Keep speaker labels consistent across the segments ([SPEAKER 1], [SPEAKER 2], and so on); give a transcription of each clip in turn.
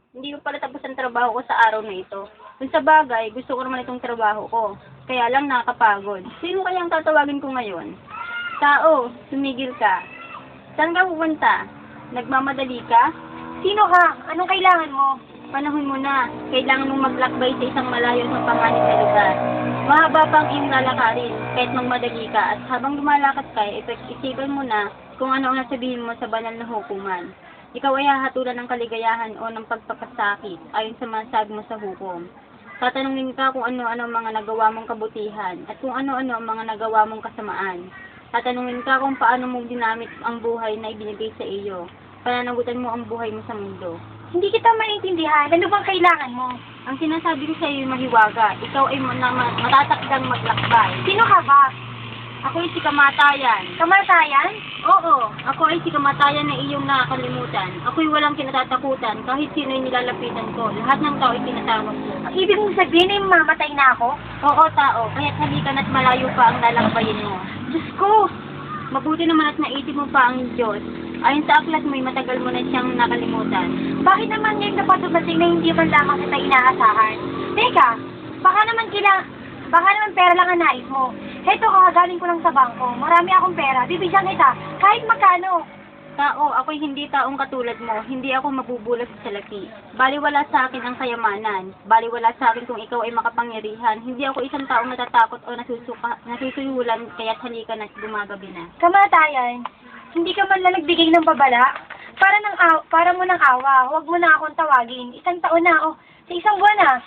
[SPEAKER 1] Hindi ko pala tapos ang trabaho ko sa araw na ito. Kung sa bagay, gusto ko naman itong trabaho ko. Kaya lang nakakapagod. Sino kaya ang tatawagin ko ngayon? Tao, tumigil ka. Saan ka pupunta? Nagmamadali ka?
[SPEAKER 2] Sino ka? Anong kailangan mo?
[SPEAKER 1] Panahon mo na. Kailangan mong maglakbay sa isang malayo at mapanganib na lugar. Mahaba pang iyong lalakarin, kahit magmadali ka. At habang lumalakad ka, isipin mo na kung ano ang nasabihin mo sa banal na hukuman. Ikaw ay hahatulan ng kaligayahan o ng pagpapasakit ayon sa masabi mo sa hukom. Tatanungin ka kung ano-ano ang mga nagawa mong kabutihan at kung ano-ano ang mga nagawa mong kasamaan. Tatanungin ka kung paano mo ginamit ang buhay na ibinigay sa iyo. Pananagutan mo ang buhay mo sa mundo.
[SPEAKER 2] Hindi kita maintindihan. Ano bang kailangan mo?
[SPEAKER 1] Ang sinasabi ko sa iyo mahiwaga. Ikaw ay matatakdang maglakbay.
[SPEAKER 2] Sino ka ba?
[SPEAKER 1] Ako ay si Kamatayan.
[SPEAKER 2] Kamatayan?
[SPEAKER 1] Oo, ako ay si Kamatayan na iyong nakakalimutan. Ako'y walang kinatatakutan kahit sino ay nilalapitan ko. Lahat ng tao ay tinatawag ko.
[SPEAKER 2] Ang ibig mong sabihin ay mamatay na ako?
[SPEAKER 1] Oo, tao. Kaya't halika na't malayo pa ang lalakbayin mo.
[SPEAKER 2] Diyos ko!
[SPEAKER 1] Mabuti naman at naisip mo pa ang Diyos. Ayon sa aklat mo'y matagal mo na siyang nakalimutan.
[SPEAKER 2] Bakit naman ngayon napatumating na hindi man lamang kita inaasahan? Teka, baka naman pera lang ang nais mo. Heto, kakagaling ko lang sa bangko. Marami akong pera. Bibigyan kita. Kahit magkano.
[SPEAKER 1] Tao, ako'y hindi taong katulad mo. Hindi ako mabubulas sa salaki. Baliwala sa akin ang kayamanan. Baliwala sa akin kung ikaw ay makapangyarihan. Hindi ako isang taong natatakot o nasusuyulan kaya't halika na't gumagabi na.
[SPEAKER 2] Kamatayan, hindi ka man lang nagbigay ng babala. Para mo ng awa. Huwag mo na akong tawagin. Isang taon na o sa isang buwan na.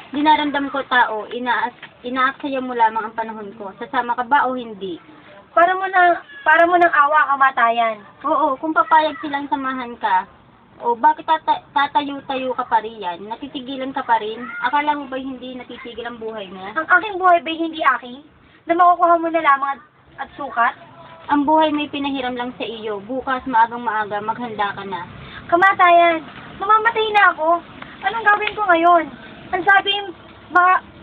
[SPEAKER 1] Dinaramdam ko tao, inaaksaya mo lamang ang panahon ko. Sasama ka ba o hindi?
[SPEAKER 2] Para mo ng awa, kamatayan.
[SPEAKER 1] Oo, kung papayag silang samahan ka, o bakit tatayo-tayo ka pa riyan? Natitigilan ka pa rin? Akala mo ba hindi natitigil ang buhay mo?
[SPEAKER 2] Ang aking buhay ba hindi aking? Na makukuha mo na lamang at sukat?
[SPEAKER 1] Ang buhay may pinahiram lang sa iyo. Bukas maagang maaga, maghanda ka na.
[SPEAKER 2] Kamatayan, mamamatay na ako. Anong gawin ko ngayon? Ang sabi,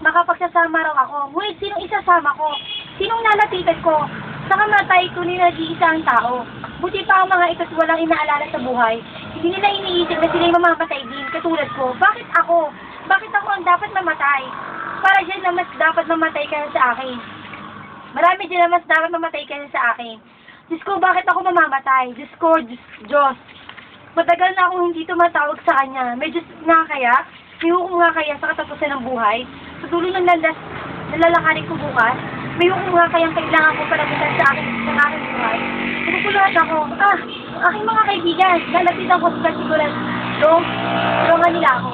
[SPEAKER 2] makapagsasama raw ako. Ngunit sinong isasama ko? Sinong lalapitan ko? Sa kamatay, tunay na nag-iisa ang tao. Buti pa ang mga ito't walang inaalala sa buhay. Hindi nila iniisip na sila'y mamamatay din, katulad ko. Bakit ako? Bakit ako ang dapat mamatay? Para dyan na mas dapat mamatay ka na sa akin. Marami dyan na mas dapat mamatay ka na sa akin. Diyos ko, bakit ako mamamatay? Diyos ko, Diyos. Matagal na akong hindi tumatawag sa Kanya. May Diyos nga kaya? May hukom nga kaya sa katapusan ng buhay? Sa dulo ng lalakarin ko bukas? May hukom nga kayang kailangan ko palagutan sa aking buhay? Nagpupuluhan ako. Ang aking mga kaibigan, lalapitan ko sa partikular. Tulungan nila ako.